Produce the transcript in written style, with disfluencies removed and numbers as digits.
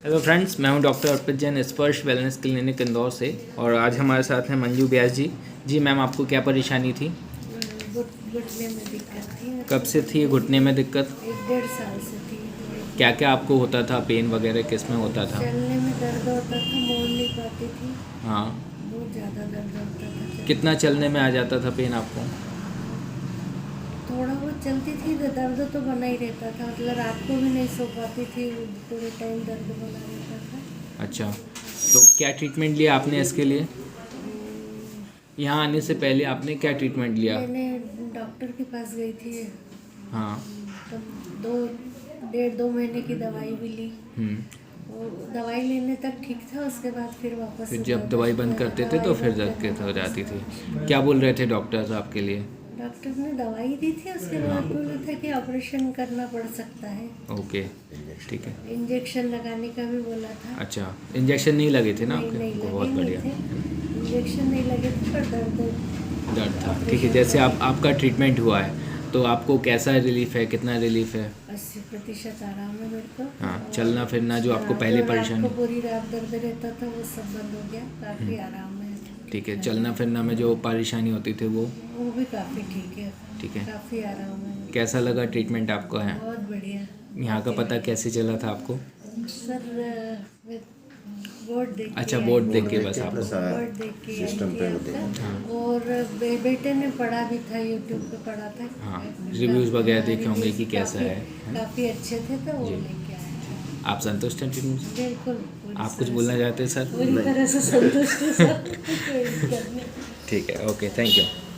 Hello friends, मैं हूं doctor अर्पित जैन, स्पर्श वेलनेस क्लिनिक इंदौर से। और आज हमारे साथ हैं मंजू व्यास जी। जी मैम, आपको क्या परेशानी थी? घुटने में दिक्कत थी। कब से थी घुटने में दिक्कत? 1 डेढ़ साल से थी। क्या क्या आपको होता था? पेन वगैरह किस में होता था? चलने में दर्द होता था, मोड़ नहीं पाती थी। हाँ। बहुत ज़्यादा दर्द होता था। कितना चलने में आ जाता था पेन आपको? थोड़ा बहुत चलती थी तो दर्द तो बना ही रहता था, मतलब रात को भी नहीं सो पाती थी, पूरे टाइम दर्द बना रहता था। अच्छा, तो क्या ट्रीटमेंट लिया आपने इसके लिए? यहाँ आने से पहले आपने क्या ट्रीटमेंट लिया? मैंने डॉक्टर के पास गई थी, हाँ। तो 2 महीने की दवाई भी ली। और दवाई लेने तक ठीक था, उसके बाद फिर वापस फिर से जब दवाई बंद करते थे तो फिर बंद दर्द करनी हो जाती पड़ी। थी। क्या बोल रहे थे डॉक्टर्स आपके लिए? डॉक्टर ने दवाई दी थी, उसके बाद बोला था कि ऑपरेशन करना पड़ सकता है। ओके, ठीक है। इंजेक्शन लगाने का भी बोला था। अच्छा, इंजेक्शन नहीं लगे थे ना नहीं आपके? नहीं लगे बहुत नहीं बढ़िया। थे, इंजेक्शन नहीं लगे थे, पर दर्द दर्द था, ठीक है। जैसे आपका ट्रीटमेंट हुआ है तो आपको कैसा रिलीफ है, कितना रिलीफ है? 80% आराम है मेरे को। हाँ, और चलना फिरना जो आपको पहले जो रात परेशानी। को पूरी रात दर्द रहता था वो सब बंद हो गया, काफ़ी आराम है। ठीक है, चलना फिरना में जो परेशानी होती थी वो? वो भी काफ़ी ठीक है। ठीक है। काफ़ी आराम है। कैसा लगा ट्रीटमेंट आपको है? बहुत बढ़िया। यहाँ का पता कैसे चला था आपको? सर मैं बोर्ड देख के अच्छा, आई बोर्ड थी। देख के बस आपको? बोर्ड देख के आई सिस्टम थी पे होते आपका। हैं। और बेटे ने पढ़ा भी था, यूट्यूब पे पढ़ा था। हाँ, रिव्यूज़ वगैरह देखे होंगे कि कैसा है? काफ़ी अच्छे थे, तो वो लेके आए थे। आप संतुष्ट हैं ट्रीटमेंट से? बिल्कुल पूरी आप कुछ तरह बोलना से- चाहते हैं सर? पूरी तरह से संतुष्ट हूँ सर। कोई दिक्कत नहीं। ठीक है, ओके, थैंक यू।